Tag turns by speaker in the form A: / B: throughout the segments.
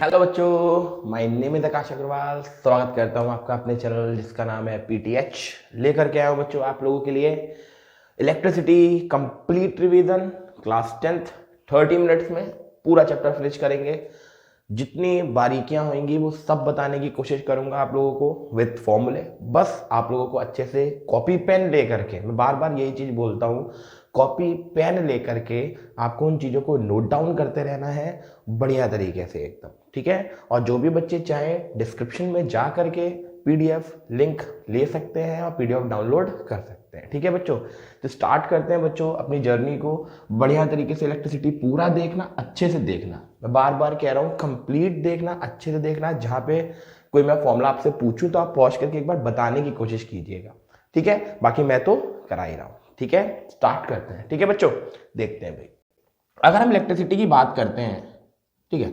A: Hello बच्चों, my name is आकाश अग्रवाल। स्वागत करता हूं आपका अपने चैनल जिसका नाम है पीटीएच। लेकर के आया हूं बच्चों आप लोगों के लिए electricity complete revision class 10th 30 minutes में पूरा चैप्टर फिनिश करेंगे। जितनी बारीकियां होंगी वो सब बताने की कोशिश करूंगा आप लोगों को विथ फॉर्मूले। बस आप लोगों को अच्छे से कॉपी पेन लेकर के, मैं बार बार यही चीज बोलता हूँ, कॉपी पेन लेकर के आपको उन चीज़ों को नोट डाउन करते रहना है बढ़िया तरीके से एकदम, ठीक है। और जो भी बच्चे चाहें डिस्क्रिप्शन में जा करके पीडीएफ लिंक ले सकते हैं और पीडीएफ डाउनलोड कर सकते हैं, ठीक है बच्चों। तो स्टार्ट करते हैं बच्चों अपनी जर्नी को बढ़िया तरीके से। इलेक्ट्रिसिटी पूरा देखना, अच्छे से देखना, मैं बार बार कह रहा हूँ कंप्लीट देखना, अच्छे से देखना। जहाँ पे कोई मैं फॉर्मूला आपसे पूछूं तो आप पॉज करके एक बार बताने की कोशिश कीजिएगा, ठीक है। बाकी मैं तो करा ही रहा हूँ, ठीक है। स्टार्ट करते हैं, ठीक है बच्चों। देखते हैं भाई, अगर हम इलेक्ट्रिसिटी की बात करते हैं, ठीक है,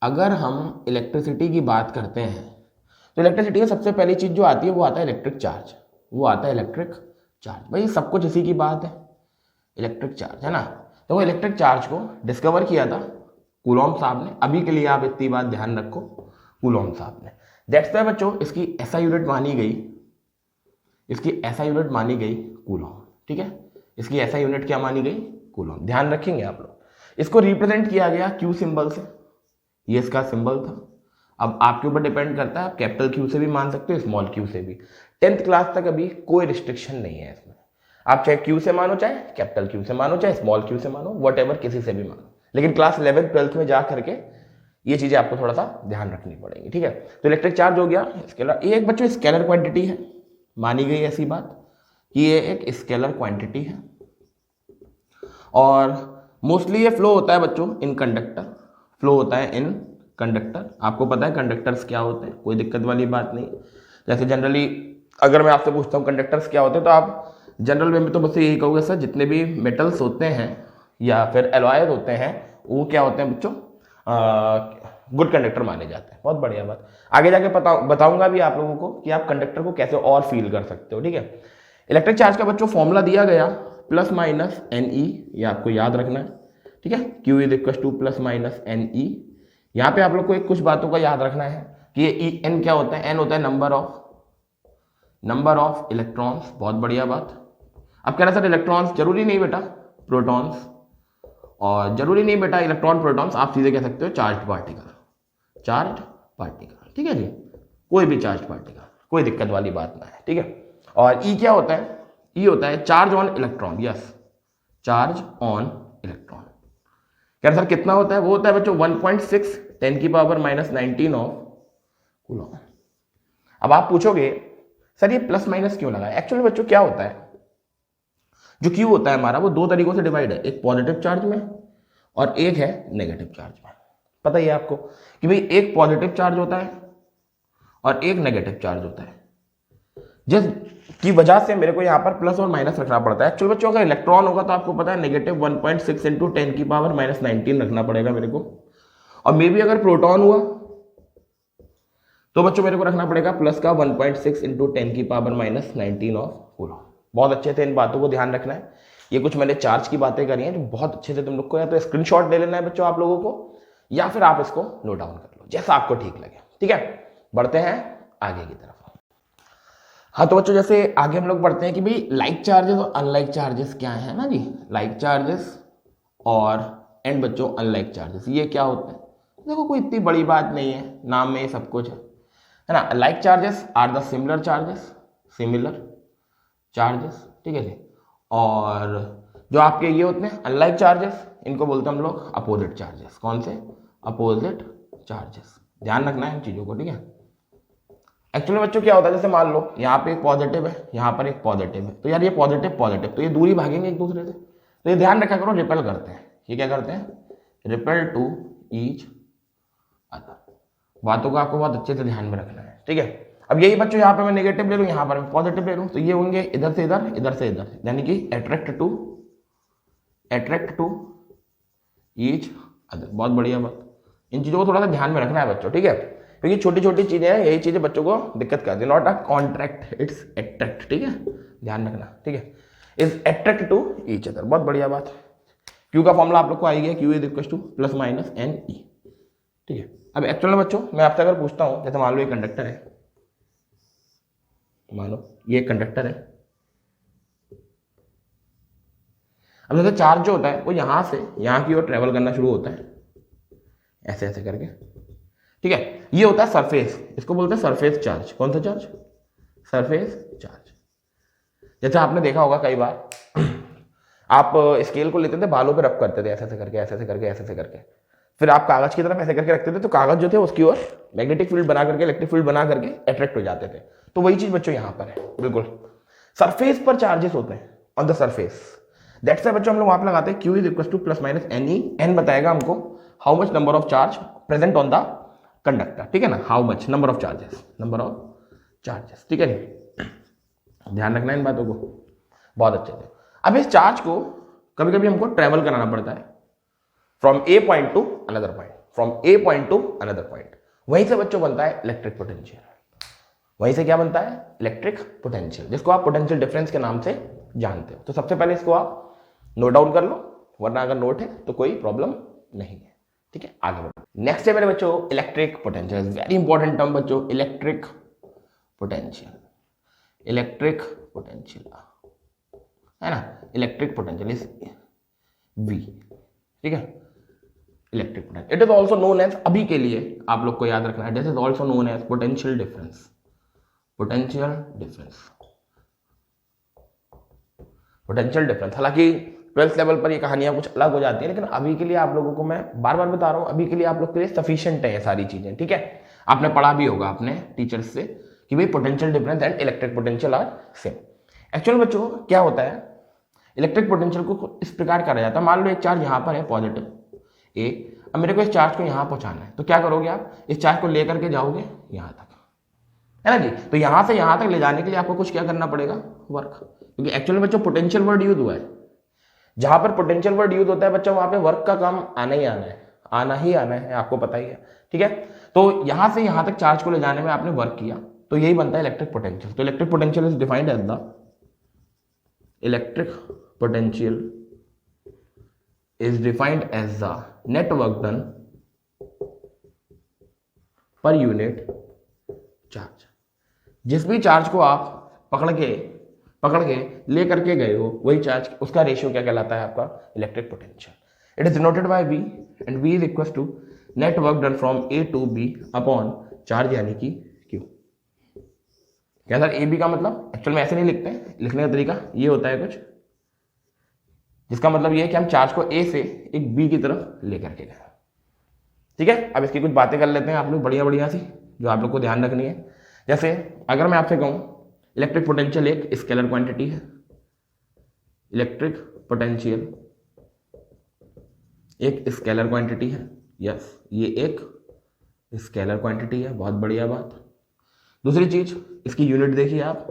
A: अगर हम इलेक्ट्रिसिटी की बात करते हैं तो इलेक्ट्रिसिटी की सबसे पहली चीज जो आती है वो आता है इलेक्ट्रिक चार्ज। वो आता है इलेक्ट्रिक चार्ज। भाई सब कुछ इसी की बात है, इलेक्ट्रिक चार्ज है ना। तो वो इलेक्ट्रिक चार्ज को डिस्कवर किया था कूलॉम साहब ने। अभी के लिए आप इतनी बात ध्यान रखो, कूलॉम साहब ने। दैट्स वाई बच्चों इसकी ऐसा यूनिट मानी गई, इसकी ऐसा यूनिट मानी गई कूलॉम, ठीक है। इसकी ऐसा यूनिट क्या मानी गई? कूलॉम। ध्यान रखेंगे आप लोग। इसको रिप्रेजेंट किया गया क्यू सिंबल से, ये इसका सिंबल था। अब आपके ऊपर डिपेंड करता है, आप कैपिटल क्यू से भी मान सकते हो, स्मॉल क्यू से भी। 10th क्लास तक अभी कोई रिस्ट्रिक्शन नहीं है इसमें। आप चाहे क्यू से मानो, चाहे कैपिटल क्यू से मानो, चाहे स्मॉल क्यू से मानो, वट किसी से भी मानो। लेकिन क्लास 11th 12th में जा करके ये चीजें आपको थोड़ा सा ध्यान रखनी पड़ेगी, ठीक है। तो इलेक्ट्रिक चार्ज हो गया स्केलर। ये एक बच्चों स्केलर क्वांटिटी है, मानी गई ऐसी बात कि ये एक स्केलर क्वांटिटी है। और मोस्टली ये फ्लो होता है बच्चों इन कंडक्टर, फ्लो होता है इन कंडक्टर। आपको पता है कंडक्टर्स क्या होते हैं, कोई दिक्कत वाली बात नहीं। जैसे जनरली अगर मैं आपसे पूछता हूँ कंडक्टर्स क्या होते हैं, तो आप जनरल वे में तो बस यही कहोगे सर जितने भी मेटल्स होते हैं या फिर एलॉयज होते हैं वो क्या होते हैं बच्चों, गुड कंडक्टर माने जाते हैं। बहुत बढ़िया बात। आगे जाके बताऊंगा भी आप लोगों को कि आप कंडक्टर को कैसे और फील कर सकते हो, ठीक है। इलेक्ट्रिक चार्ज का बच्चों फॉर्मूला दिया गया प्लस माइनस एन ई, ये आपको याद रखना है, ठीक है। Q is equal to plus minus N E. यहाँ पे आप लोग को एक कुछ बातों का याद रखना है कि ये ई एन क्या होता है? एन होता है नंबर ऑफ इलेक्ट्रॉन्स। बहुत बढ़िया बात। अब कह रहा सर इलेक्ट्रॉन्स जरूरी नहीं बेटा, प्रोटॉन्स। और जरूरी नहीं बेटा इलेक्ट्रॉन प्रोटॉन्स, आप सीधे कह सकते हो चार्ज पार्टिकल, ठीक है जी। कोई भी चार्ज पार्टिकल, कोई दिक्कत वाली बात ना है, ठीक है। और ई क्या होता है? ई होता है charge on electron. Yes, charge on electron. क्या सर कितना होता है? वो होता है बच्चों 1.6 10⁻⁻19 ऑफ कूलॉम। अब आप पूछोगे सर ये प्लस माइनस क्यों लगा है? एक्चुअली बच्चों क्या होता है, जो क्यू होता है हमारा वो दो तरीकों से डिवाइड है, एक पॉजिटिव चार्ज में और एक है नेगेटिव चार्ज में। पता ही है आपको कि भाई एक पॉजिटिव चार्ज होता है और एक नेगेटिव चार्ज होता है, जिसकी वजह से मेरे को यहाँ पर प्लस और माइनस रखना पड़ता है। एक्चुअली बच्चों अगर इलेक्ट्रॉन होगा तो आपको पता है नेगेटिव 1.6 इंटू 10⁻⁻19 रखना पड़ेगा मेरे को। और मे भी अगर प्रोटॉन हुआ तो बच्चों मेरे को रखना पड़ेगा प्लस का 1.6 इंटू 10⁻⁻19 ऑफ कूलॉम। बहुत अच्छे से इन बातों को ध्यान रखना है। ये कुछ मैंने चार्ज की बातें करी हैं जो बहुत अच्छे से तुम लोग को या तो स्क्रीनशॉट ले लेना है बच्चों आप लोगों को, या फिर आप इसको नोट डाउन कर लो जैसा आपको ठीक लगे, ठीक है। बढ़ते हैं आगे की तरफ। हाँ तो बच्चों जैसे आगे हम लोग बढ़ते हैं कि भाई लाइक चार्जेस और अनलाइक चार्जेस क्या है ना जी। लाइक चार्जेस और एंड बच्चों अनलाइक चार्जेस ये क्या होते हैं? देखो कोई इतनी बड़ी बात नहीं है, नाम में सब कुछ है ना। Like charges are the similar charges, ठीक है जी। और जो आपके ये होते हैं अनलाइक चार्जेस, इनको बोलते हैं हम लोग अपोजिट चार्जेस। कौन से? Opposite charges. ध्यान रखना है इन चीजों को, ठीक है। एक्चुअली बच्चों क्या होता है, जैसे मान लो यहाँ पे एक पॉजिटिव है, यहाँ पर एक पॉजिटिव है, तो यार ये पॉजिटिव तो ये दूरी भागेंगे एक दूसरे से। तो ये ध्यान रखा करो, रिपेल करते हैं। ये क्या करते हैं? Repel to each other. बातों को आपको बहुत अच्छे से ध्यान में रखना है, ठीक है। अब यही बच्चों यहाँ पे मैं नेगेटिव ले लूँ, यहाँ पर मैं पॉजिटिव ले लूँ, तो ये होंगे इधर से इधर, इधर से इधर, यानी कि अट्रैक्ट टू ईच अदर। बहुत बढ़िया बात। इन चीजों को थोड़ा सा ध्यान में रखना है बच्चों, ठीक है, क्योंकि छोटी छोटी चीजें हैं, यही चीजें बच्चों को दिक्कत करती है। Not a contract, it's attract, ठीक है। ध्यान रखना, ठीक है। Is attract to each other. बहुत बढ़िया बात। क्यू का फॉर्मूला आप लोग को आ गया, Q is equal to plus minus N E, ठीक है। अब एक्चुअल में बच्चों मैं आपसे अगर पूछता हूं, जैसे मान लो ये कंडक्टर है, मान लो ये कंडक्टर है। अब जैसे चार्ज जो होता है वो यहां से यहां की ओर ट्रेवल करना शुरू होता है, ऐसे ऐसे करके, ठीक है। ये होता है सरफेस, इसको बोलते हैं सरफेस चार्ज। कौन सा चार्ज? Surface charge. जैसे आपने देखा होगा कई बार आप स्केल को लेते थे, बालों पे रब करते थे, ऐसे ऐसे करके, ऐसे ऐसे करके, ऐसे ऐसे करके, फिर आप कागज की तरफ ऐसे करके रखते थे, तो कागज जो थे उसकी ओर मैग्नेटिक फील्ड बना करके, इलेक्ट्रिक फील्ड बना करके अट्रैक्ट हो जाते थे। तो वही चीज बच्चों यहां पर है, बिल्कुल सरफेस पर चार्जेस होते हैं, on the surface. That's why बच्चों हम लोग वहां पर लगाते हैं Q is equal to plus minus N E. N बताएगा हमको how much number of charge present on the conductor, ठीक है ना, how much number of charges, number of charges, ठीक है जी। ध्यान रखना इन बातों को बहुत अच्छे से। अब इस चार्ज को कभी कभी हमको ट्रेवल कराना पड़ता है from A point two another point, from A point two another point. वहीं से बच्चों बनता है इलेक्ट्रिक पोटेंशियल। वहीं से क्या बनता है? इलेक्ट्रिक पोटेंशियल, जिसको आप पोटेंशियल डिफरेंस के नाम से जानते हो। तो सबसे पहले इसको आप नोट डाउन कर लो, वरना अगर नोट है तो कोई प्रॉब्लम नहीं है, ठीक है। आगे बढ़ो। नेक्स्ट है मेरे बच्चों electric potential, very important term बच्चों, इलेक्ट्रिक पोटेंशियल। इलेक्ट्रिक पोटेंशियल है ना, इलेक्ट्रिक पोटेंशियल इज V, ठीक है। Electric potential, it is also known as, अभी के लिए आप लोग को याद रखना है, this is also known as potential difference. Potential difference, potential difference. हालांकि 12th लेवल पर ये कहानियां कुछ अलग हो जाती है, लेकिन अभी के लिए आप लोगों को मैं बार बार बता रहा हूं, अभी के लिए आप लोग के लिए सफिशिएंट है ये सारी चीजें, ठीक है। आपने पढ़ा भी होगा अपने टीचर्स से कि भाई potential difference and electric potential are same. Actual बच्चों क्या होता है, इलेक्ट्रिक पोटेंशियल को इस प्रकार करा जाता है, मान लो एक चार्ज यहां पर है पॉजिटिव ए, अब मेरे को इस चार्ज को यहां पहुंचाना है, तो क्या करोगे आप, इस चार्ज को लेकर के जाओगे यहां तक, है ना जी। तो यहां से यहां तक ले जाने के लिए आपको कुछ क्या करना पड़ेगा, वर्क, क्योंकि एक्चुअली बच्चों पोटेंशियल वर्ड यूज हुआ है। जहां पर पोटेंशियल वर्ड यूज होता है बच्चों, वहां पे वर्क का काम आना ही आना है, आना ही आना है, आपको पता ही है, ठीक है। तो यहां से यहां तक चार्ज को ले जाने में आपने वर्क किया, तो यही बनता है इलेक्ट्रिक पोटेंशियल। तो electric potential is defined as the electric potential is defined as the net work done per unit charge। जिस भी चार्ज को आप पकड़ के ले करके गए हो, वही चार्ज, उसका रेशियो क्या कहलाता है आपका, electric potential. It is denoted by V and V is equal to net work done from A to B upon charge यानी कि Q। क्या सर AB का मतलब, एक्चुअल में ऐसे नहीं लिखते हैं, लिखने का तरीका ये होता है कुछ, जिसका मतलब ये है कि हम चार्ज को A से एक B की तरफ लेकर के गए, ठीक है। अब इसकी कुछ बातें कर लेते हैं आप लोग, बढ़िया बढ़िया सी, जो आप लोग को ध्यान रखनी है। जैसे अगर मैं आपसे कहूं इलेक्ट्रिक पोटेंशियल एक स्केलर क्वांटिटी है, इलेक्ट्रिक पोटेंशियल एक स्केलर क्वांटिटी है, यस ये एक स्केलर क्वांटिटी है, बहुत बढ़िया बात। दूसरी चीज, इसकी यूनिट देखिए आप,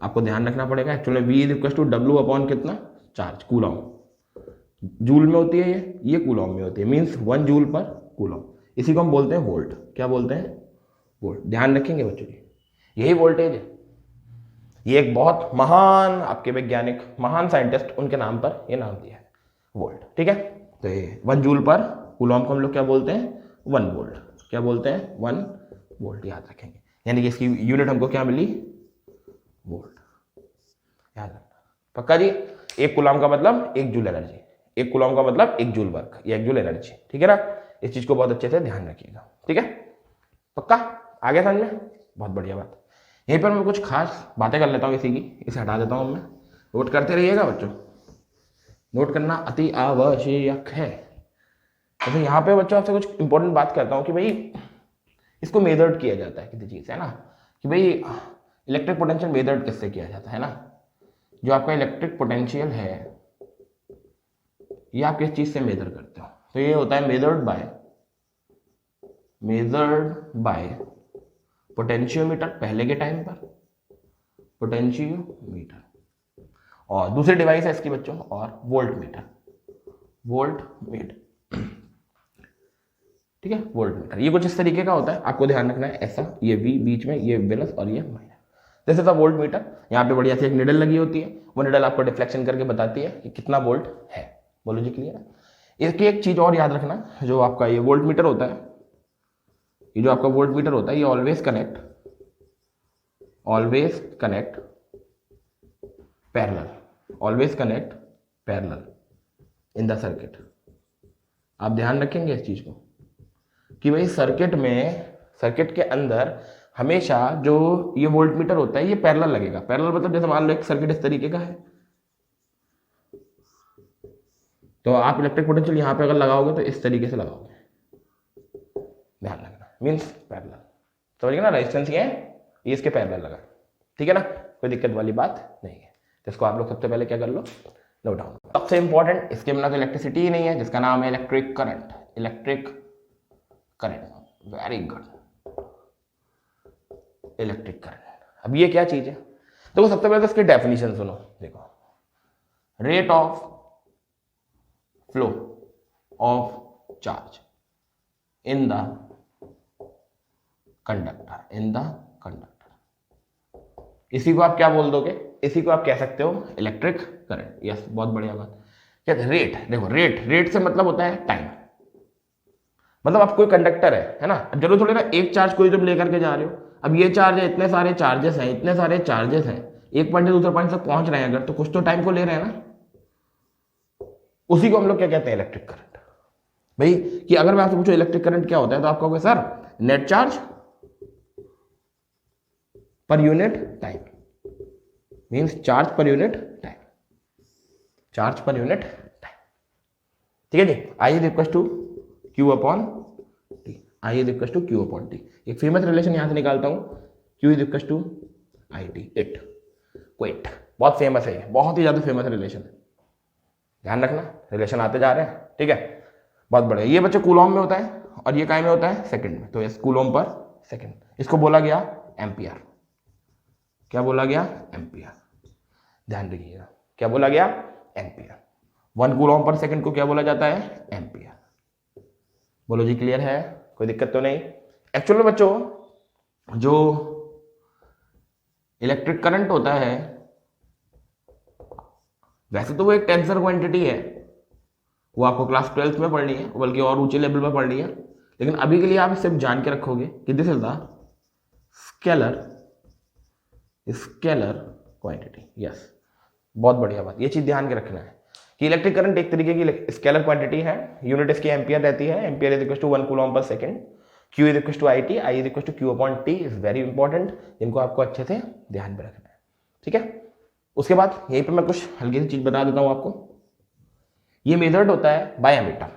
A: आपको ध्यान रखना पड़ेगा। Actually V is equal to W upon कितना, चार्ज, कूलॉम। जूल में होती है ये कूलॉम में होती है, मींस 1 जूल पर कूलॉम। इसी को हम बोलते हैं वोल्ट। क्या बोलते हैं, वोल्ट। ध्यान रखेंगे बच्चों की, यही वोल्टेज है। ये एक बहुत महान आपके वैज्ञानिक, महान साइंटिस्ट, उनके नाम पर ये नाम दिया है वोल्ट, ठीक है। तो ये 1 जूल पर कूलॉम को हम लोग क्या बोलते हैं, 1 वोल्ट। क्या बोलते हैं, 1 वोल्ट, याद रखेंगे। यानी कि इसकी यूनिट हमको क्या मिली, वोल्ट, याद रखना पक्का जी। एक कूलॉम का मतलब 1 जूल एनर्जी, एक कूलॉम का मतलब 1 जूल वर्क या 1 जूल एनर्जी, ठीक है ना। इस चीज को बहुत अच्छे से ध्यान रखिएगा, ठीक है, पक्का। आगे समझ में, बहुत बढ़िया बात। यहीं पर मैं कुछ खास बातें कर लेता हूँ इसी की, इसे हटा देता हूँ मैं, नोट करते रहिएगा बच्चों, नोट करना अति आवश्यक है। तो यहाँ पे बच्चों आपसे कुछ इंपॉर्टेंट बात करता हूँ कि भाई इसको मेजर्ड किया जाता है किसी चीज से, है ना, कि भाई इलेक्ट्रिक पोटेंशियल मेजर्ड किससे किया जाता है ना। जो आपका इलेक्ट्रिक पोटेंशियल है ये आप किस चीज से मेजर करते हो, तो ये होता है मेजर्ड बाय पोटेंशियोमीटर पहले के टाइम पर, पोटेंशियोमीटर, और दूसरी डिवाइस है इसकी बच्चों, और वोल्ट मीटर, ठीक है, वोल्ट मीटर। ये कुछ इस तरीके का होता है, आपको ध्यान रखना है, ऐसा, ये V बीच में, ये प्लस और ये माइनस, जैसे था वोल्ट मीटर। यहाँ पे बढ़िया सी एक निडल लगी होती है, वो निडल आपको डिफ्लेक्शन करके बताती है कि कितना वोल्ट है। बोलो जी क्लियर है। इसकी एक चीज और याद रखना, जो आपका ये वोल्ट मीटर होता है ये जो आपका वोल्ट मीटर होता है ये always connect parallel in the circuit. आप ध्यान रखेंगे इस चीज को कि भाई सर्किट के अंदर हमेशा जो ये वोल्ट मीटर होता है ये पैरेलल लगेगा। पैरेलल मतलब जैसे मान लो एक सर्किट इस तरीके का है, तो आप इलेक्ट्रिक पोटेंशियल यहां पे अगर लगाओगे तो इस तरीके से लगाओगे, ध्यान रखना, मीन्स पैरेलल। समझ गए ना, रेजिस्टेंस ये इसके पैरेलल लगा, ठीक है ना, कोई दिक्कत वाली बात नहीं है। तो इसको आप लोग सबसे पहले क्या कर लो, नोट डाउन। सबसे इंपॉर्टेंट, इसके बिना तो इलेक्ट्रिसिटी ही नहीं है, जिसका नाम है electric current. Very good, electric current. अब ये क्या चीज है, देखो सबसे पहले तो इसकी डेफिनेशन सुनो। देखो, rate of flow of charge in the conductor, इसी को आप क्या बोल दोगे, इसी को आप कह सकते हो इलेक्ट्रिक करंट। यस, बहुत बढ़िया बात। क्या रेट, देखो रेट से मतलब होता है टाइम। मतलब आप कोई कंडक्टर है ना, अब जरूर थोड़ी ना एक चार्ज कोई जब लेकर के जा रहे हो, अब ये चार्ज है, इतने सारे चार्जेस हैं, एक पॉइंट से दूसरे पॉइंट तक पहुंच रहे हैं अगर, तो कुछ तो टाइम को ले रहे हैं ना, उसी को हम लोग क्या कहते हैं, इलेक्ट्रिक करंट। भाई कि अगर मैं आपसे पूछूं इलेक्ट्रिक करंट क्या होता है, तो आप कहोगे sir net charge per unit time, means charge per unit time, ठीक है जी। I is equal to Q upon T, एक फेमस रिलेशन यहां से निकालता हूं, Q is equal to I T, quit. बहुत फेमस है, बहुत ही ज्यादा फेमस रिलेशन है, ध्यान रखना, रिलेशन आते जा रहे हैं, ठीक है, बहुत बढ़िया। ये बच्चे कूलॉम में होता है और ये काय में होता है, सेकंड में, तो इस कूलॉम पर सेकंड, इसको बोला गया एम्पियर। क्या बोला गया, एम्पियर, ध्यान रखिएगा, क्या बोला गया, एम्पियर। 1 कूलॉम पर सेकंड को क्या बोला जाता है, एम्पियर। बोलो जी, क्लियर है, कोई दिक्कत तो नहीं। एक्चुअल में बच्चों जो इलेक्ट्रिक करंट होता है, वैसे तो वो एक टेंसर क्वांटिटी है, वो आपको क्लास 12th में पढ़नी है, बल्कि और ऊंचे लेवल पर पढ़नी है, लेकिन अभी के लिए आप सिर्फ जान के रखोगे कि this is the scalar quantity. Yes, बहुत बढ़िया बात, ये चीज ध्यान के रखना है कि इलेक्ट्रिक करंट एक तरीके की स्केलर क्वांटिटी है, यूनिट इसकी एम्पियर रहती है, ampere is equal to 1 coulomb per second, Q is equal to I T, I is equal to Q upon T, is very important, इनको आपको अच्छे से ध्यान में रखना है, ठीक है। उसके बाद यहीं पर मैं कुछ हल्की सी चीज बता देता हूं आपको। ये मेजर्ड होता है by ammeter,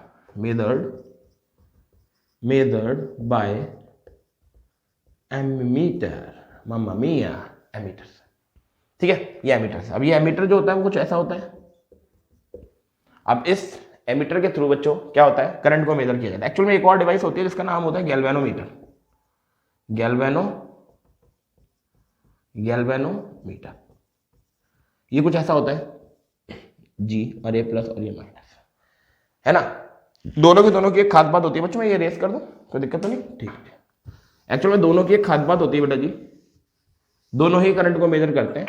A: measured by ammeter, mamma mia, ammeter, ठीक है, ये एमीटर। अब ये एमीटर जो होता है वो कुछ ऐसा होता है। अब इस एमीटर के थ्रू बच्चों क्या होता है, करंट को मेजर किया जाता है। एक्चुअल में एक और डिवाइस होती है जिसका नाम होता है गैल्वेनोमीटर, ये कुछ ऐसा होता है, G और A प्लस और ये माइनस, है ना, दोनों की एक खास बात होती है बच्चों। मैं ये रेस कर दूं, कोई दिक्कत तो नहीं, ठीक है। एक्चुअल में दोनों की एक खास बात होती है बेटा जी, दोनों ही करंट को मेजर करते हैं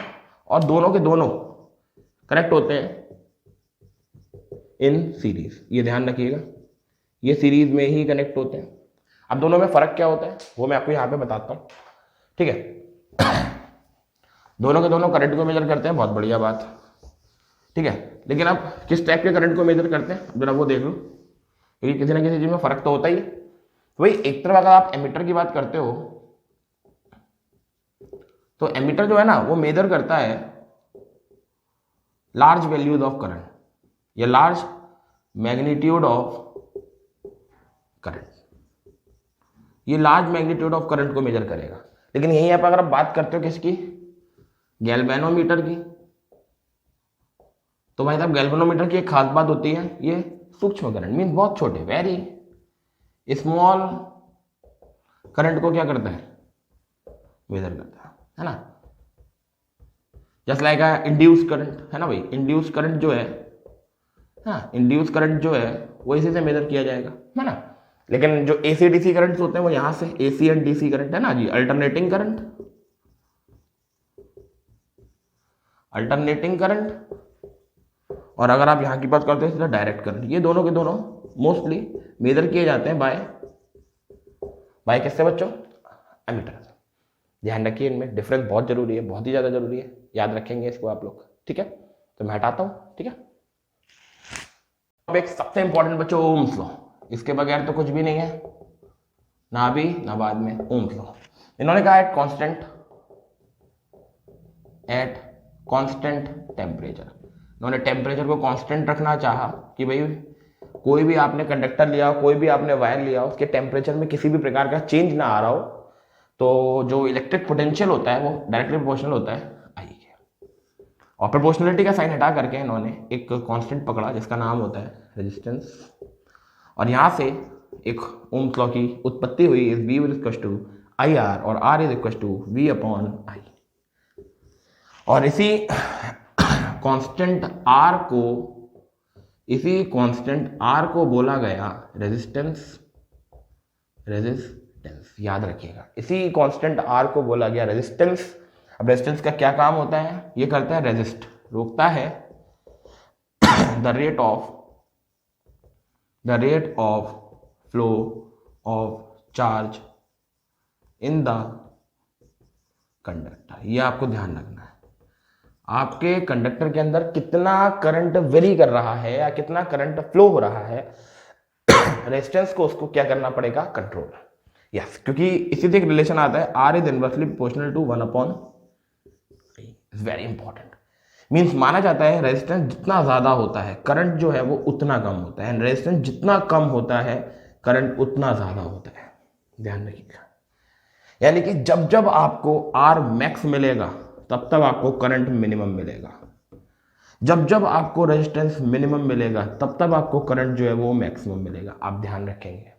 A: और दोनों के दोनों कनेक्ट होते हैं इन सीरीज, ये ध्यान रखिएगा, ये सीरीज में ही कनेक्ट होते हैं। अब दोनों में फर्क क्या होता है वो मैं आपको यहां पे बताता हूं, ठीक है। दोनों के दोनों करंट को मेजर करते हैं, बहुत बढ़िया बात, ठीक है, लेकिन आप किस टाइप के करंट को मेजर करते हैं जरा वो देख लो, क्योंकि किसी ना किसी चीज में फर्क तो होता ही है। तो भाई एक तरफ अगर आप एमीटर की बात करते हो, तो एमीटर जो है ना वो मेजर करता है लार्ज वैल्यूज ऑफ करंट या लार्ज मैग्नीट्यूड ऑफ करंट, ये लार्ज मैग्नीट्यूड ऑफ करंट को मेजर करेगा। लेकिन यहीं पर अगर आप बात करते हो किसकी, गैल्वेनोमीटर की, तो भाई साहब गैल्वेनोमीटर की एक खास बात होती है, ये सूक्ष्म करंट, मीन्स बहुत छोटे, वेरी स्मॉल करंट को क्या करता है, मेजर करता है ना। जस्ट लाइक इंड्यूस करंट, है ना भाई, इंड्यूस करंट जो है, हाँ, इंड्यूस करंट जो है वो इसी से मेजर किया जाएगा, है ना। लेकिन जो एसी डीसी करंट होते हैं वो यहां से, एसी एंड डीसी करंट है ना जी, अल्टरनेटिंग करंट, और अगर आप यहां की बात करते हैं डायरेक्ट करंट, ये दोनों के दोनों मोस्टली मेजर किए जाते हैं बाय बाय किससे बच्चों? एमीटर। ध्यान रखिए, इनमें डिफरेंस बहुत जरूरी है, बहुत ही ज्यादा जरूरी है, याद रखेंगे इसको आप लोग, ठीक है। तो मैं हटाता हूं, ठीक है। अब एक सबसे इंपॉर्टेंट बच्चों ओम्स लॉ, इसके बगैर तो कुछ भी नहीं है, ना अभी ना बाद में। ओम्स लॉ इन्होंने कहा एट कांस्टेंट टेम्परेचर, इन्होंने टेम्परेचर को कांस्टेंट रखना चाहा कि भाई कोई भी आपने कंडक्टर लिया हो, कोई भी आपने वायर लिया हो, उसके टेम्परेचर में किसी भी प्रकार का चेंज ना आ रहा हो, तो जो इलेक्ट्रिक पोटेंशियल होता है वो डायरेक्टली प्रोपोर्शनल होता है आई के। और प्रोपोर्शनलिटी का साइन हटा करके इन्होंने एक कांस्टेंट पकड़ा जिसका नाम होता है रेजिस्टेंस, और यहां से एक ओम्स लॉ की उत्पत्ति हुई, is V is equal to I R और R is equal to V upon I. और इसी कांस्टेंट R को बोला गया रेजिस्टेंस, याद रखिएगा, इसी कांस्टेंट R को बोला गया रेजिस्टेंस। अब रेजिस्टेंस का क्या काम होता है? ये करता है रेजिस्ट, रोकता है the rate of flow of charge in the conductor. ये आपको ध्यान रखना है, आपके कंडक्टर के अंदर कितना करंट वेरी कर रहा है या कितना करंट फ्लो हो रहा है, रेजिस्टेंस को उसको क्या करना पड़ेगा? कंट्रोल। यस, क्योंकि इसी से एक रिलेशन आता है, R is inversely proportional to 1 upon is very important. Means माना जाता है रेजिस्टेंस जितना ज्यादा होता है करंट जो है वो उतना कम होता है, रेजिस्टेंस जितना कम होता है करंट उतना ज्यादा होता है। ध्यान रखिएगा, यानी कि जब जब आपको R मैक्स मिलेगा तब तब आपको करंट मिनिमम मिलेगा, जब जब आपको रेजिस्टेंस मिनिमम मिलेगा तब तब आपको करंट जो है वो मैक्सिमम मिलेगा। आप ध्यान रखेंगे,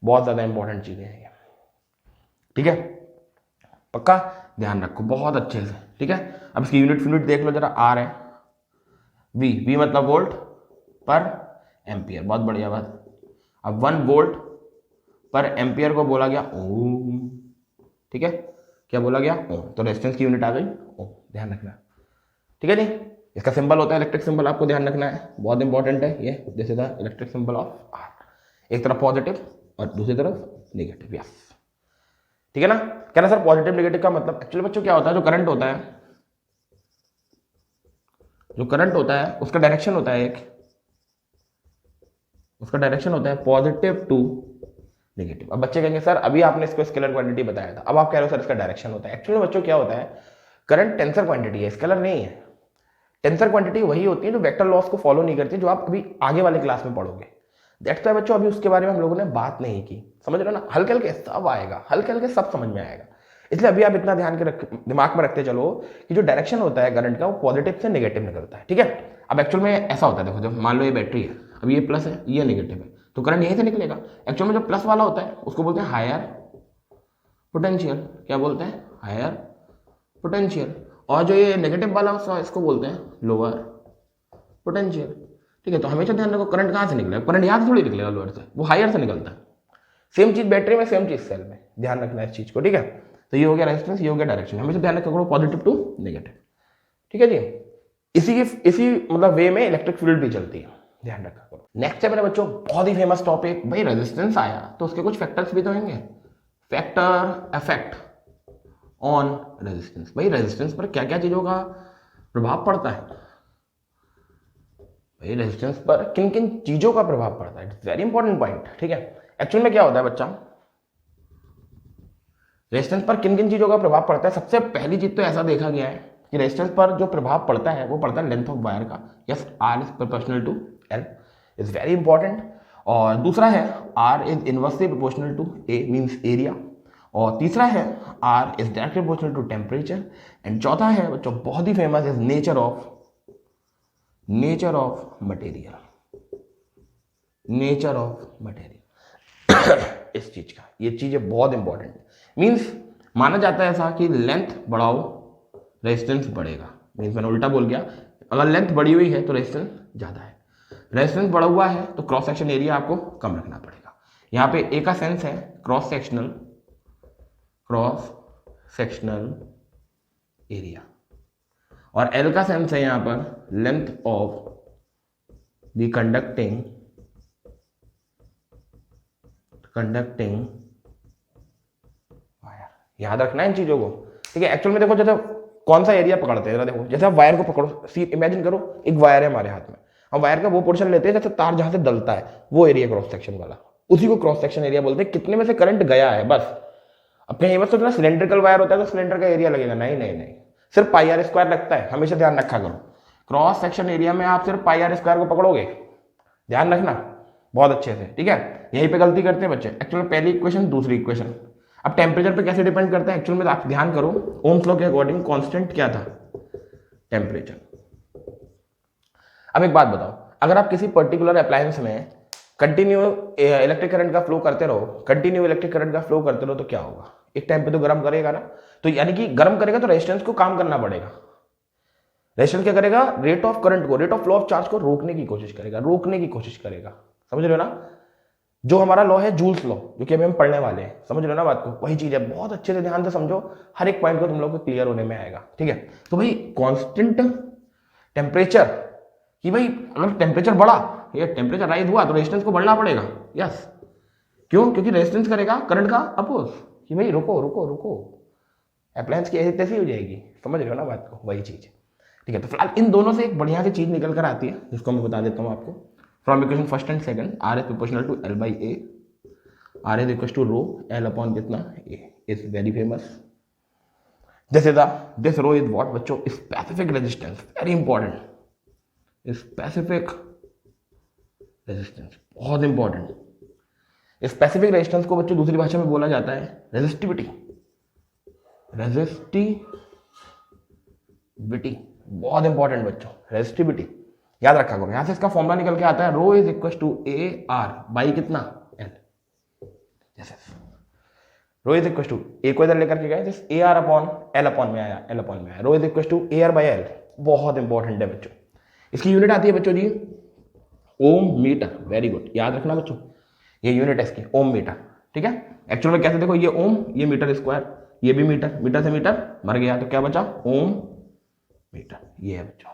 A: बहुत ज्यादा इंपॉर्टेंट चीजें हैं ये, ठीक है। पक्का ध्यान रखो बहुत अच्छे से, ठीक है। अब इसकी यूनिट देख लो जरा, R है, V मतलब वोल्ट पर एम्पियर, बहुत बढ़िया बात। अब 1 वोल्ट पर एम्पियर को बोला गया ओम, ठीक है, क्या बोला गया? ओम। तो रेजिस्टेंस की यूनिट आ गई ओम, ध्यान रखना, ठीक है जी। इसका सिंबल होता है इलेक्ट्रिक सिंबल, आपको ध्यान रखना है, बहुत इंपॉर्टेंट है ये। This is the electric symbol of R, एक तरफ पॉजिटिव और दूसरी तरफ नेगेटिव। यस, ठीक है ना। कहना सर पॉजिटिव नेगेटिव का मतलब एक्चुअली बच्चों क्या होता है? जो करंट होता है उसका डायरेक्शन होता है उसका डायरेक्शन होता है पॉजिटिव टू नेगेटिव। अब बच्चे कहेंगे सर अभी आपने इसको स्केलर क्वांटिटी बताया था, अब आप कह रहे हो सर इसका डायरेक्शन होता है। एक्चुअली बच्चों क्या होता है, करंट टेंसर क्वांटिटी है, स्केलर नहीं है। टेंसर क्वांटिटी वही होती है जो वेक्टर लॉस को फॉलो नहीं करती, जो आप अभी आगे वाले क्लास में पढ़ोगे। दैट्स व्हाई बच्चों अभी उसके बारे में हम लोगों ने बात नहीं की, समझ रहे हो ना। हल्के हल्के सब आएगा, हल्के हल्के सब समझ में आएगा, इसलिए अभी आप इतना ध्यान के दिमाग में रखते चलो कि जो डायरेक्शन होता है करंट का वो पॉजिटिव से नेगेटिव निकलता है, ठीक है। अब एक्चुअल में ऐसा होता है, देखो जब मान लो ये बैटरी है, अब ये प्लस है ये नेगेटिव है, तो करंट यहीं से निकलेगा। एक्चुअल में जो प्लस वाला होता है उसको बोलते हैं हायर पोटेंशियल, क्या बोलते हैं? Higher potential. और जो ये नेगेटिव वाला इसको बोलते हैं लोअर पोटेंशियल, ठीक है। तो हमेशा ध्यान रखो करंट कहाँ से निकलेगा, करंट यहाँ से थोड़ी निकलेगा लोअर से, वो हायर से निकलता है। सेम चीज बैटरी में, सेम चीज सेल में, ध्यान रखना इस चीज को, ठीक है। तो ये हो गया रेजिस्टेंस, ये हो गया डायरेक्शन, हमेशा ध्यान रखो पॉजिटिव टू नेगेटिव, ठीक है जी। इसी मतलब वे में इलेक्ट्रिक फील्ड भी चलती है, ध्यान रखा करो। नेक्स्ट है मेरे बच्चों बहुत ही फेमस टॉपिक, भाई रेजिस्टेंस आया तो उसके कुछ फैक्टर्स भी तो होंगे, फैक्टर इफेक्ट ऑन रेजिस्टेंस। भाई रेजिस्टेंस पर क्या क्या चीजों का प्रभाव पड़ता है, भाई रेजिस्टेंस पर किन किन चीजों का प्रभाव पड़ता है, इट्स वेरी इंपॉर्टेंट पॉइंट, ठीक है। एक्चुअल में क्या होता है बच्चा, रेजिस्टेंस पर किन किन चीजों का प्रभाव पड़ता है। सबसे पहली चीज तो ऐसा देखा गया है कि रेजिस्टेंस पर जो प्रभाव पड़ता है वो पड़ता है लेंथ ऑफ वायर का। Yes, R is proportional to L, is very important. और दूसरा है R is inversely proportional to A means area. और तीसरा है R is directly proportional to temperature. And चौथा है बच्चों बहुत ही famous is nature of material, nature of material इस चीज का, ये चीजें बहुत इंपॉर्टेंट है। मींस माना जाता है ऐसा कि लेंथ बढ़ाओ रेजिस्टेंस बढ़ेगा, मींस मैंने उल्टा बोल गया, अगर लेंथ बढ़ी हुई है तो रेजिस्टेंस ज्यादा है, रेजिस्टेंस बढ़ा हुआ है तो क्रॉस सेक्शन एरिया आपको कम रखना पड़ेगा। यहाँ पे ए का सेंस है क्रॉस सेक्शनल एरिया, और एल का सेंस है यहाँ पर लेंथ ऑफ द कंडक्टिंग याद रखना है इन चीजों को, ठीक है। एक्चुअल में देखो जैसे कौन सा एरिया पकड़ते हैं जरा देखो, जैसे आप वायर को पकड़ो, इमेजिन करो एक वायर है हमारे हाथ में, हम वायर का वो पोर्शन लेते हैं जैसे तार जहां से डलता है, वो एरिया क्रॉस सेक्शन वाला, उसी को क्रॉस सेक्शन एरिया बोलते हैं। कितने में से करंट गया है बस। अब कहीं बस सोचना सिलेंड्रिकल वायर होता है तो सिलेंडर का एरिया लगेगा, नहीं नहीं नहीं, सिर्फ पाई आर स्क्वायर लगता है, हमेशा ध्यान रखा करो। क्रॉस सेक्शन एरिया में आप सिर्फ पाई आर स्क्वायर को पकड़ोगे, ध्यान रखना बहुत अच्छे से, ठीक है। यहीं पे गलती करते हैं बच्चे एक्चुअल में, पहली इक्वेशन दूसरी इक्वेशन। अब टेम्परेचर पे कैसे डिपेंड करता है एक्चुअल में, आप ध्यान करो, ओम्स लॉ के अकॉर्डिंग कांस्टेंट क्या था, टेम्परेचर। अब एक बात बताओ, अगर आप किसी पर्टिकुलर अप्लायंस में कंटिन्यू इलेक्ट्रिक करंट का फ्लो करते रहो, कंटिन्यू इलेक्ट्रिक करंट का फ्लो करते रहो तो क्या होगा, एक टाइम पे तो गर्म करेगा ना, तो यानी कि गर्म करेगा तो रेजिस्टेंस को काम करना पड़ेगा। रेजिस्टेंस क्या करेगा, रेट ऑफ करंट को, rate of flow of charge को रोकने की कोशिश करेगा, रोकने की कोशिश करेगा, समझ रहे हो ना। जो हमारा लॉ है जूल्स लॉ, जो कि अभी हम पढ़ने वाले हैं, समझ रहे हो ना बात को, वही चीज है। बहुत अच्छे से ध्यान से समझो, हर एक पॉइंट को तुम लोग को क्लियर होने में आएगा, ठीक है। तो भाई कांस्टेंट टेम्परेचर, कि भाई अगर टेम्परेचर बढ़ा या टेम्परेचर राइज हुआ तो रेजिस्टेंस को बढ़ना पड़ेगा, यस। क्यों, क्योंकि रेजिस्टेंस करेगा करंट का अपोज, कि भाई रुको रुको रुको, अप्लायंस की ऐसी तैसी हो जाएगी, समझ रहे हो ना बात को, वही चीज, ठीक है। तो फिलहाल इन दोनों से एक बढ़िया सी चीज निकल कर आती है, जिसको मैं बता देता हूँ आपको। From equation first and second, R is proportional to L by A, R is equal to rho L upon कितना ए, इज वेरी फेमस। जैसे दिस रो इज व्हाट बच्चों, specific resistance, very important, specific resistance बहुत important. Specific resistance को बच्चों दूसरी भाषा में बोला जाता है रेजिस्टिविटी, रेजिस्टिविटी बहुत इंपॉर्टेंट बच्चों, रेजिस्टिविटी याद रखा करो। यहां से इसका फॉर्मूला निकल के आता है, rho is equal to A R by कितना एल, जैसे rho is equal to A को इधर लेकर के गए, जैसे ए आर अपॉन एल में आया, rho is equal to A R by L, बहुत इंपॉर्टेंट है बच्चों। इसकी यूनिट आती है बच्चों जी ओम मीटर, वेरी गुड, याद रखना बच्चों, ये यूनिट है इसकी ओम मीटर, ठीक है। एक्चुअल में कैसे देखो, ये ओम, ये मीटर स्क्वायर, ये भी मीटर, मीटर से मीटर मर गया तो क्या बचा, ओम मीटर, ये है बच्चों,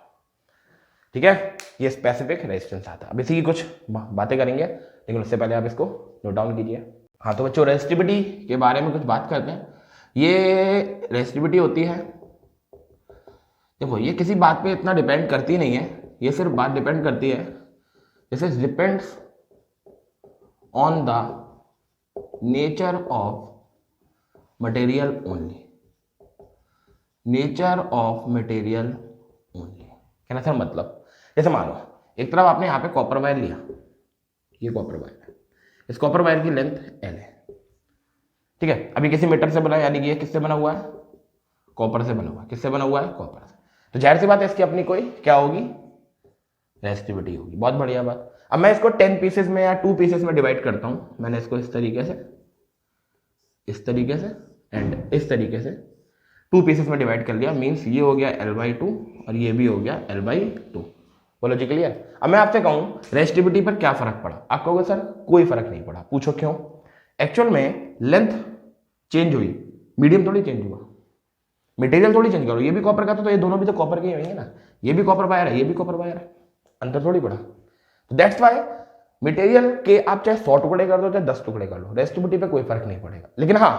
A: ठीक है। ये स्पेसिफिक रेजिस्टेंस आता है। अब इसी की कुछ बातें करेंगे, लेकिन उससे पहले आप इसको नोट डाउन कीजिए। हाँ तो बच्चों रेजिस्टिविटी के बारे में कुछ बात करते हैं। ये रेजिस्टिविटी होती है, देखो ये किसी बात पे इतना डिपेंड करती नहीं है, ये सिर्फ बात डिपेंड करती है, जैसे depends on the nature of material only, nature of material only, कहना सर मतलब, जैसे मान लो एक तरफ आपने यहाँ पे कॉपर वायर लिया, ये कॉपर वायर है, इस कॉपर वायर की लेंथ एल है, ठीक है। अभी किसी मीटर से बना, यानी कि ये किससे बना हुआ है, कॉपर से बना हुआ है, किससे बना हुआ है, कॉपर से, तो जाहिर सी बात है इसकी अपनी कोई क्या होगी, रेजिस्टिविटी होगी। बहुत बढ़िया बात। अब मैं इसको 10 पीसेस में या 2 पीसेस में डिवाइड करता हूं, मैंने इसको इस तरीके से एंड इस तरीके से 2 पीसेस में डिवाइड कर लिया, मींस ये हो गया L/2 और ये भी हो गया L/2, बोलो जी क्लियर। अब मैं आपसे कहूं रेजिस्टिविटी पर क्या फर्क पड़ा, आप कहोगे सर कोई फर्क नहीं पड़ा, पूछो क्यों। एक्चुअल में लेंथ चेंज हुई, मीडियम थोड़ी चेंज हुआ, मटेरियल थोड़ी चेंज करो, ये भी कॉपर का तो ये दोनों भी तो कॉपर के ही होंगे ना, ये भी कॉपर वायर है, ये भी कॉपर वायर है, अंतर थोड़ी पड़ा। तो दैट्स वाई मटेरियल के आप चाहे 100 टुकड़े कर दो चाहे 10 टुकड़े कर लो, रेजिस्टिविटी पे कोई फर्क नहीं पड़ेगा। लेकिन हाँ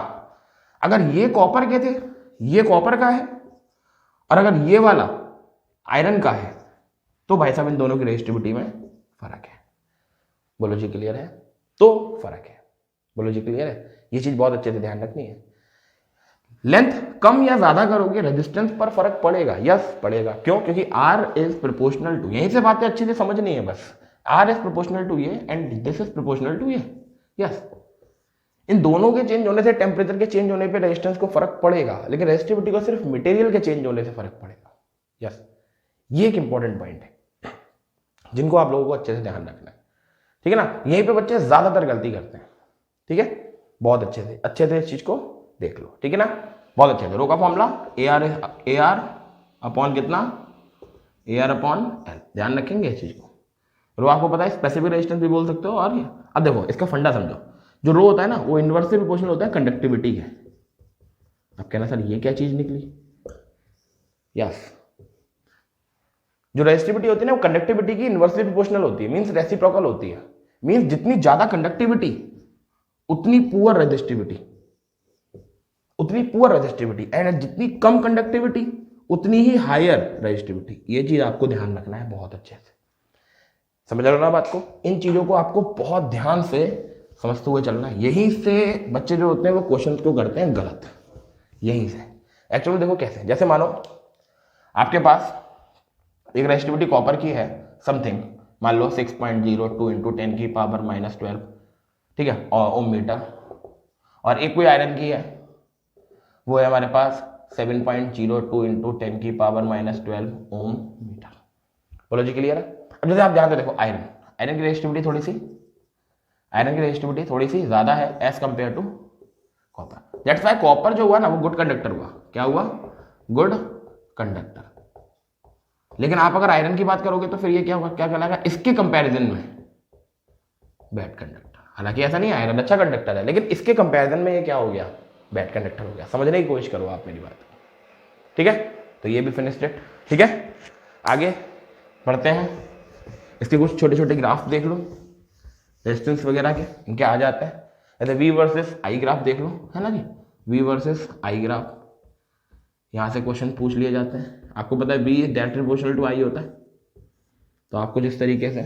A: अगर ये कॉपर के थे, ये कॉपर का है, और अगर ये वाला आयरन का है, तो भाई साहब इन दोनों की रेजिस्टिविटी में फर्क है, बोलो जी क्लियर है, तो फर्क है, बोलो जी क्लियर है। ये चीज बहुत अच्छे से ध्यान रखनी है। लेंथ कम या ज्यादा करोगे रेजिस्टेंस पर फर्क पड़ेगा, यस पड़ेगा। क्यों, क्योंकि आर इज प्रोपोर्शनल टू, यहीं से बातें अच्छे से समझनी है बस, आर इज प्रोपोर्शनल टू ये and this is proportional to ये, यस। इन दोनों के चेंज होने से, टेम्परेचर के चेंज होने पे रेजिस्टेंस को फर्क पड़ेगा, लेकिन रेजिस्टिविटी को सिर्फ मटेरियल के चेंज होने से फर्क पड़ेगा, यस। ये एक इंपॉर्टेंट पॉइंट है जिनको आप लोगों को अच्छे से ध्यान रखना है, ठीक है ना। यहीं पे बच्चे ज्यादातर गलती करते हैं, ठीक है, बहुत अच्छे से इस चीज को देख लो, ठीक है ना, बहुत अच्छे से। रो का फॉर्मूला ए आर अपॉन कितना, ए आर अपॉन एल, ध्यान रखेंगे इस चीज को। रो आपको पता है स्पेसिफिक रेजिस्टेंस भी बोल सकते हो, और अब देखो इसका फंडा समझो, जो रो होता है ना वो इनवर्सली प्रोपोर्शनल होता है कंडक्टिविटी के। अब कहना सर ये क्या चीज निकली, यस, जो रेजिस्टिविटी होती है ना वो कंडक्टिविटी की इनवर्सली प्रोपोर्शनल होती है, मींस रेसिप्रोकल होती है, मींस जितनी ज्यादा कंडक्टिविटी उतनी पुअर रेजिस्टिविटी, उतनी पुअर रेजिस्टिविटी, एंड जितनी कम कंडक्टिविटी उतनी ही हायर रेजिस्टिविटी। ये चीज आपको ध्यान रखना है बहुत अच्छे से, समझ रहे हो ना बात को। इन चीजों को आपको बहुत ध्यान से समझते हुए चलना है। यहीं से बच्चे जो होते हैं वो क्वेश्चन को करते हैं गलत, यहीं से। एक्चुअली देखो कैसे, जैसे मानो आपके पास एक रेजिस्टिविटी कॉपर की है समथिंग, मान लो 6.02 इंटू 10 की पावर -12, ठीक है, और ओम मीटर, और एक कोई आयरन की है वो है हमारे पास 7.02 इंटू 10 की पावर -12 ओम मीटर। बोलो जी क्लियर है। अब जैसे आप ध्यान से देखो, आयरन की रेजिस्टिविटी थोड़ी सी ज्यादा है as compare to copper. That's why copper जो हुआ ना वो गुड कंडक्टर हुआ। क्या हुआ? Good conductor. लेकिन आप अगर आयरन की बात करोगे तो फिर ये क्या होगा, क्या कहलाएगा इसके कंपैरिजन में बैड कंडक्टर। हालांकि ऐसा नहीं है, आयरन अच्छा कंडक्टर है, लेकिन इसके कंपैरिजन में ये क्या हो गया, बैड कंडक्टर हो गया। समझने की कोशिश करो आप मेरी बात, ठीक है। तो ये भी फिनिश्ड इट, ठीक है। आगे बढ़ते हैं, इसके कुछ छोटे छोटे ग्राफ देख लो रेजिस्टेंस वगैरह के, इनके आ जाते हैं। जैसे वी वर्सेस आई ग्राफ देख लो, है ना जी, वी वर्सेस आई ग्राफ, यहाँ से क्वेश्चन पूछ लिए जाते हैं। आपको पता है वी डायरेक्टली प्रोपोर्शनल टू आई होता है, तो आपको जिस तरीके से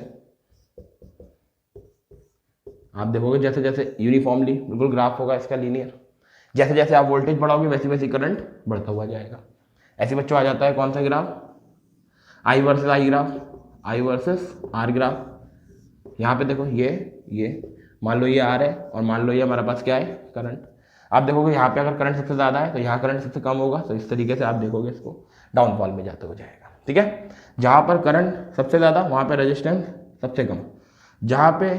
A: आप देखोगे जैसे जैसे यूनिफॉर्मली बिल्कुल ग्राफ होगा इसका लीनियर, जैसे जैसे आप वोल्टेज बढ़ाओगे वैसे वैसे करंट बढ़ता हुआ जाएगा। ऐसे बच्चों आ जाता है कौन सा graph, I versus I graph, I versus R graph. यहाँ पे देखो ये मान लो ये आर है और मान लो ये हमारा पास क्या है, करंट। आप देखोगे यहाँ पे अगर करंट सबसे ज्यादा है तो यहाँ करंट सबसे कम होगा, तो इस तरीके से आप देखोगे इसको डाउनफॉल में जाते हो जाएगा, ठीक है। जहाँ पर करंट सबसे ज्यादा वहाँ पे रेजिस्टेंस सबसे कम, जहाँ पे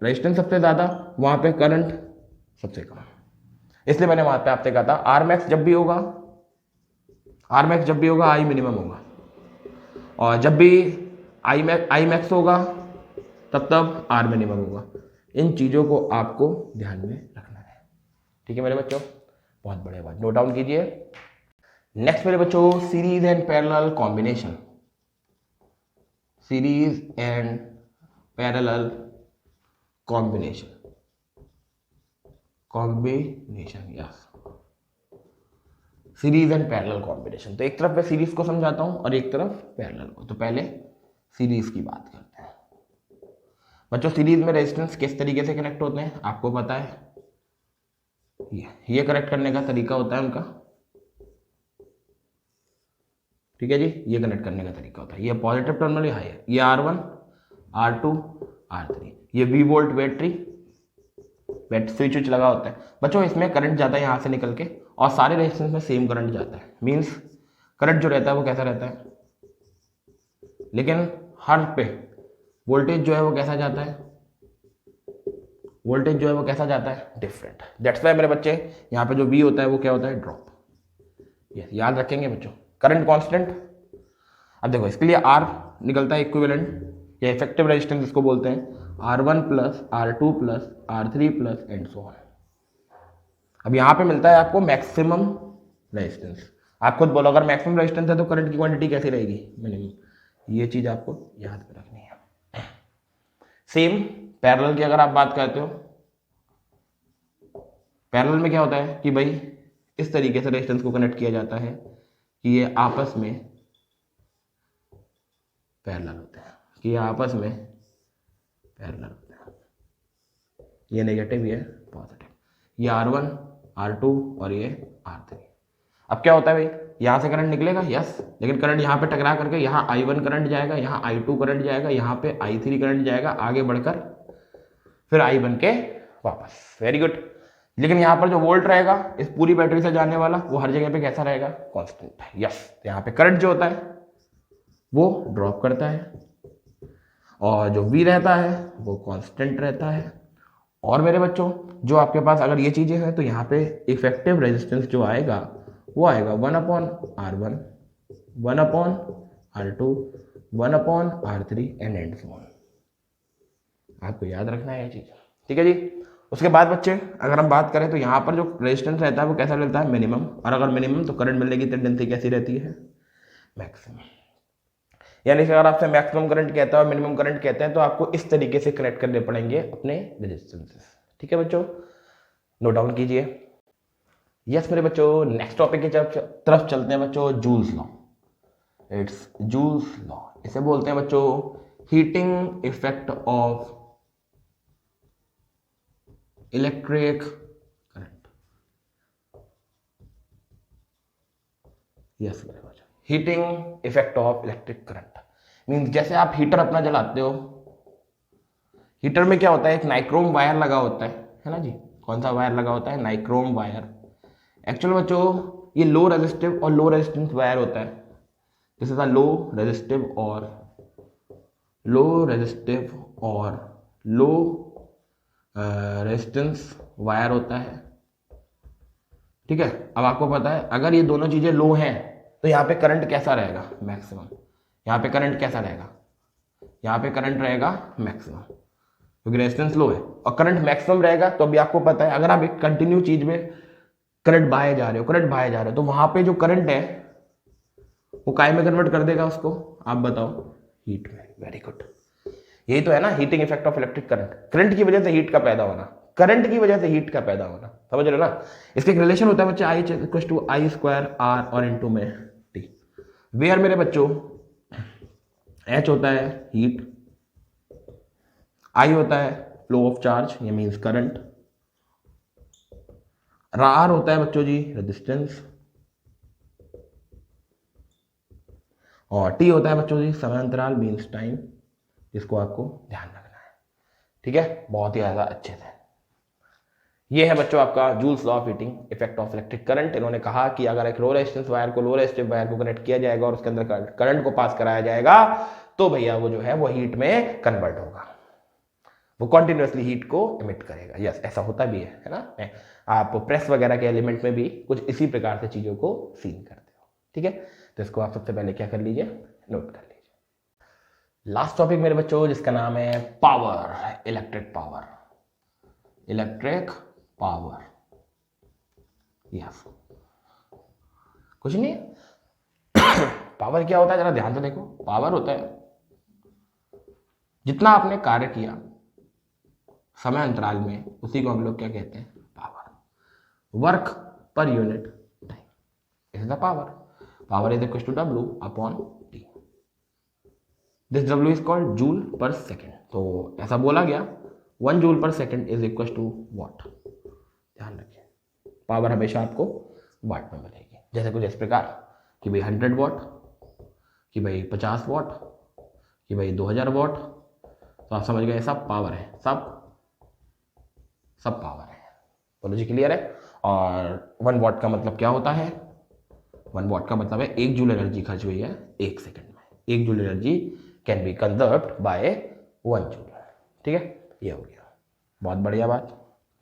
A: रेजिस्टेंस सबसे ज्यादा वहाँ पे करंट सबसे कम। इसलिए मैंने वहाँ पे आपसे कहा था आर मैक्स जब भी होगा आई मिनिमम होगा, और जब भी आई मैक्स होगा तब आर मिनिमम होगा। इन चीज़ों को आपको ध्यान में रखना है, ठीक है मेरे बच्चों। बहुत बढ़िया बात, नोट डाउन कीजिए। नेक्स्ट मेरे बच्चों, series and parallel combination. Series and parallel combination yes, series and parallel combination. तो एक तरफ मैं सीरीज को समझाता हूं और एक तरफ पैरेलल को। तो पहले सीरीज की बात करते हैं बच्चों। सीरीज में रेजिस्टेंस किस तरीके से कनेक्ट होते हैं आपको पता है, ये कनेक्ट करने का तरीका होता है उनका, ठीक है जी। ये कनेक्ट करने का तरीका होता है, ये पॉजिटिव टर्मिनल हाई है, ये R1 R2 R3, ये वी वोल्ट बैटरी स्विच लगा होता है बच्चों। इसमें करंट जाता है यहाँ से निकल के, और सारे रेजिस्टेंस में सेम करंट जाता है। मींस करंट जो रहता है वो कैसा रहता है, लेकिन हर पे वोल्टेज जो है वो कैसा जाता है, डिफरेंट। दैट्स व्हाई मेरे बच्चे यहाँ पे जो V होता है वो क्या होता है, ड्रॉप। यस, याद रखेंगे बच्चों। करंट कांस्टेंट, अब देखो इसके लिए R निकलता है इक्विवेलेंट या इफेक्टिव रेजिस्टेंस इसको बोलते हैं, R1 plus R2 plus R3 plus and so on. अब यहाँ पे मिलता है आपको मैक्सिमम रेजिस्टेंस। आप खुद बोलो अगर मैक्सिमम रेजिस्टेंस है तो करंट की क्वांटिटी कैसी रहेगी, मिनिमम। ये चीज आपको याद रखनी है। सेम पैरेलल की अगर आप बात करते हो, पैरेलल में क्या होता है कि भाई इस तरीके से रेजिस्टेंस को कनेक्ट किया जाता है कि ये आपस में पैरेलल होते हैं, ये नेगेटिव ये पॉजिटिव, ये R1 R2 और ये R3। अब क्या होता है भाई, यहां से करंट निकलेगा यस, लेकिन करंट यहां पे टकरा करके यहाँ I1 करंट जाएगा, यहाँ I2 करंट जाएगा, यहाँ पे I3 करंट जाएगा, आगे बढ़कर फिर I1 के वापस। Very good. लेकिन यहाँ पर जो वोल्ट रहेगा इस पूरी बैटरी से जाने वाला वो हर जगह पे कैसा रहेगा, कांस्टेंट। यस, यहाँ पे करंट जो होता है वो ड्रॉप करता है और जो V रहता है वो कांस्टेंट रहता है। और मेरे बच्चों जो आपके पास अगर ये चीजें हैं तो यहाँ पे इफेक्टिव रेजिस्टेंस जो आएगा वो आएगा 1/R1, 1/R2, 1/R3 and so on. आपको याद रखना है ये चीज, ठीक है जी। उसके बाद बच्चे अगर हम बात करें तो यहाँ पर जो रेजिस्टेंस रहता है वो कैसा रहता है, मिनिमम। और अगर मिनिमम तो करंट मिलने की टेंडेंसी कैसी रहती है, मैक्सिमम। यानी कि अगर आपसे मैक्सिमम करंट कहता है और मिनिमम करंट कहते हैं तो आपको इस तरीके से कनेक्ट करने पड़ेंगे अपने रेजिस्टेंसेस, ठीक है बच्चों। नोट डाउन कीजिए। यस मेरे बच्चों, नेक्स्ट टॉपिक की तरफ चलते हैं बच्चों, joules law. It's joules law, इसे बोलते हैं बच्चों heating effect of electric current. Yes मेरे बच्चों, heating effect of electric current means जैसे आप हीटर अपना जलाते हो, हीटर में क्या होता है, एक नाइक्रोम वायर लगा होता है ना जी। कौन सा वायर लगा होता है, नाइक्रोम वायर। एक्चुअल बच्चों ये लो रेजिस्टिव और लो रेजिस्टेंस वायर होता है। This is a low resistive और लो रेजिस्टेंस वायर होता है, ठीक है। अब आपको पता है अगर ये दोनों चीजें लो हैं तो यहाँ पे करंट कैसा रहेगा, मैक्सिमम। यहाँ पे करंट कैसा रहेगा, यहाँ पे करंट रहेगा मैक्सिमम, क्योंकि रेजिस्टेंस लो है और करंट मैक्सिमम रहेगा। तो अभी आपको पता है अगर आप एक कंटिन्यू चीज में करंट बहाए जा रहे हो तो वहां पे जो करंट है वो काय में कन्वर्ट कर देगा उसको, आप बताओ, हीट में। वेरी गुड, यही तो है ना heating effect of electric current. Current की वजह से हीट का पैदा होना, करंट की वजह से हीट का पैदा होना, समझ रहे हो ना। इसके एक रिलेशन होता है बच्चे, I equal to I square R और इनटू में टी, वेयर मेरे बच्चों एच होता है हीट, आई होता है फ्लो ऑफ चार्ज, ये मींस करंट, आर होता है बच्चों जी रेजिस्टेंस, और टी होता है बच्चों जी समय अंतराल मींस टाइम, जिसको आपको ध्यान रखना है, ठीक है, बहुत ही ज्यादा अच्छे से। ये है बच्चों आपका joules law of heating effect of electric current. इन्होंने कहा कि अगर एक लो रेजिस्टेंस वायर को लो रेजिस्टिव वायर को कनेक्ट किया जाएगा और उसके अंदर करंट को पास कराया जाएगा तो भैया वो जो है वो हीट में कन्वर्ट होगा, वो कॉन्टिन्यूसली हीट को इमिट करेगा। यस ऐसा होता भी है ना। आप प्रेस वगैरह के एलिमेंट में भी कुछ इसी प्रकार से चीजों को सीन करते हो, ठीक है। तो इसको आप सबसे पहले क्या कर लीजिए, नोट कर लीजिए। लास्ट टॉपिक मेरे बच्चों जिसका नाम है power, electric power, electric power. Yes कुछ नहीं पावर क्या होता है जरा ध्यान से देखो। पावर होता है जितना आपने कार्य किया समय अंतराल में, उसी को हम लोग क्या कहते हैं, power. Work per unit time is the power. Power is equal to W upon T। This W is called joule per second. तो ऐसा बोला गया 1 joule per second is equal to watt. ध्यान रखिए पावर हमेशा आपको वाट में मिलेगी। जैसे कुछ इस प्रकार कि भाई 100 वॉट, कि भाई 50 वॉट, कि भाई 2000 वॉट। तो आप समझ गए सब पावर है, सब पावर है। बोलो जी क्लियर है। और 1 वॉट का मतलब क्या होता है, 1 वॉट का मतलब है 1 जूल एनर्जी खर्च हुई है 1 सेकंड में। 1 joule energy can be conserved by 1 joule, ठीक है। ये हो गया, बहुत बढ़िया बात,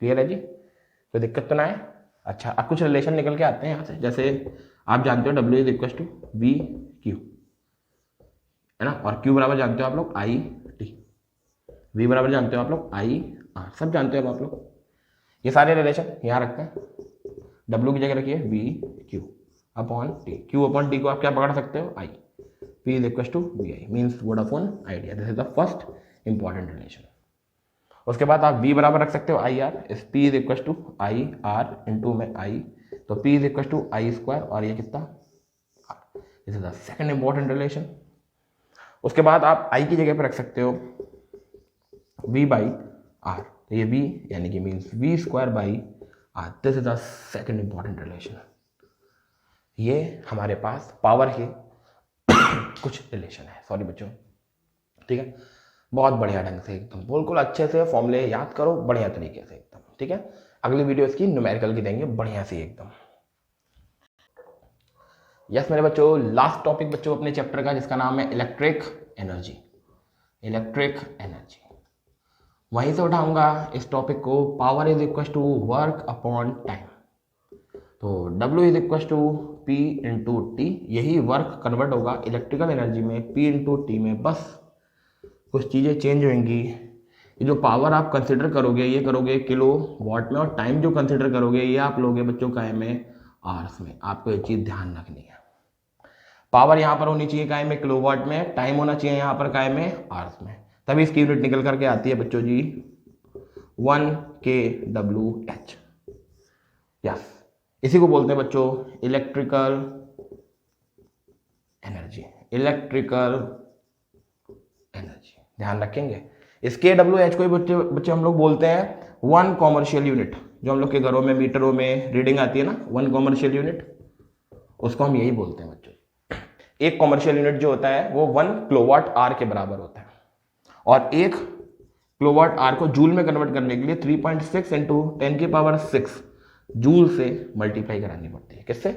A: क्लियर है जी, कोई दिक्कत तो ना है। अच्छा अब कुछ रिलेशन निकल के आते हैं यहाँ से। जैसे आप जानते हो W is equal to V Q है ना, और Q बराबर जानते हो आप लोग आई टी, V बराबर जानते हो आप लोग आई आर, सब जानते हो आप लोग। ये सारे रिलेशन यहाँ रखते हैं, W की जगह रखिए V Q upon T. Q upon T को आप क्या पकड़ सकते हो, I. P is equal to V I means Vodafone Idea. This is the first important relation. उसके बाद आप V बराबर रख सकते हो आई आर, इस P is equal to I R into में आई, तो P is equal to I square और ये कितना R. This is the second important relation. उसके बाद आप I की जगह पर रख सकते हो V बाई आर, तो ये V यानी कि means V square by R. This is the second important relation. ये हमारे पास पावर के कुछ रिलेशन है, सॉरी बच्चों, ठीक है। बहुत बढ़िया ढंग से एकदम बिल्कुल अच्छे से फॉर्मूले याद करो बढ़िया तरीके से एकदम, ठीक है। अगली वीडियो इसकी न्यूमेरिकल की देंगे बढ़िया से एकदम। यस मेरे बच्चों लास्ट टॉपिक बच्चों अपने चैप्टर का जिसका नाम है इलेक्ट्रिक एनर्जी। इलेक्ट्रिक एनर्जी वहीं से उठाऊंगा इस टॉपिक को, power is equal to work upon time. तो W इज इक्वल टू P इंटू टी, यही वर्क कन्वर्ट होगा इलेक्ट्रिकल एनर्जी में P इंटू टी में। बस कुछ चीज़ें चेंज होंगी। ये जो पावर आप कंसिडर करोगे ये करोगे किलो वॉट में, और टाइम जो कंसिडर करोगे ये आप लोगे बच्चों काय में, आवर्स में। आपको ये चीज़ ध्यान रखनी है। पावर यहाँ पर होनी चाहिए काय में, किलो वॉट में, टाइम होना चाहिए यहाँ पर काय में, आवर्स में। तभी इसकी यूनिट निकल करके आती है बच्चों जी 1 kWh। यस इसी को बोलते हैं बच्चों इलेक्ट्रिकल एनर्जी, इलेक्ट्रिकल एनर्जी, ध्यान रखेंगे। इस KWH को ही बच्चे बच्चे हम लोग बोलते हैं 1 कॉमर्शियल यूनिट। जो हम लोग के घरों में मीटरों में रीडिंग आती है ना 1 कॉमर्शियल यूनिट, उसको हम यही बोलते हैं बच्चों। एक कॉमर्शियल यूनिट जो होता है वो 1 किलोवाट आवर के बराबर होता है, और एक किलोवाट आवर को जूल में कन्वर्ट करने के लिए 3.6 इंटू 10 की पावर 6 जूल से मल्टीप्लाई करानी पड़ती है। किससे?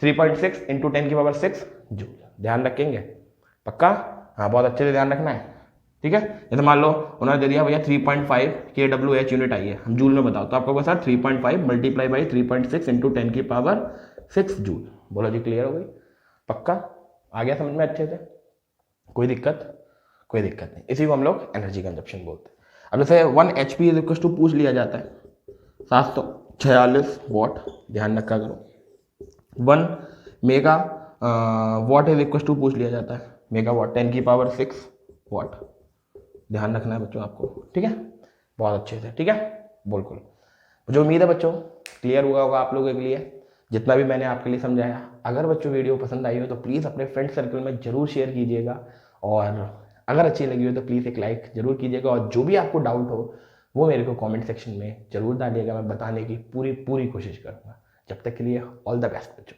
A: 3.6 इंटू 10 की पावर 6 जूल। ध्यान रखेंगे पक्का? हाँ, बहुत अच्छे से ध्यान रखना है, ठीक है। जैसे मान लो उन्होंने दे दिया भैया 3.5 KWH यूनिट आई है, हम जूल में बताओ, तो आपको सर 3.5 मल्टीप्लाई बाई 3.6 इंटू 10 की पावर 6 जूल। बोलो जी, क्लियर हो गई? पक्का आ गया समझ में अच्छे से? कोई दिक्कत? कोई दिक्कत नहीं। इसी को हम लोग एनर्जी कंजप्शन बोलते हैं। अब जैसे 1 HP इज इक्वल टू पूछ लिया जाता है 746 वॉट, ध्यान रखा करो। 1 mega watt is equal to पूछ लिया जाता है मेगा वॉट 10 की पावर 6 वॉट, ध्यान रखना है बच्चों आपको, ठीक है, बहुत अच्छे से, ठीक है, बिल्कुल। मुझे उम्मीद है बच्चों क्लियर हुआ होगा आप लोगों के लिए जितना भी मैंने आपके लिए समझाया। अगर बच्चों वीडियो पसंद आई हो तो प्लीज़ अपने फ्रेंड सर्कल में जरूर शेयर कीजिएगा, और अगर अच्छी लगी हो तो प्लीज़ एक लाइक जरूर कीजिएगा, और जो भी आपको डाउट हो वो मेरे को कमेंट सेक्शन में जरूर डालिएगा, मैं बताने की पूरी कोशिश करूँगा। जब तक के लिए ऑल द बेस्ट बच्चों।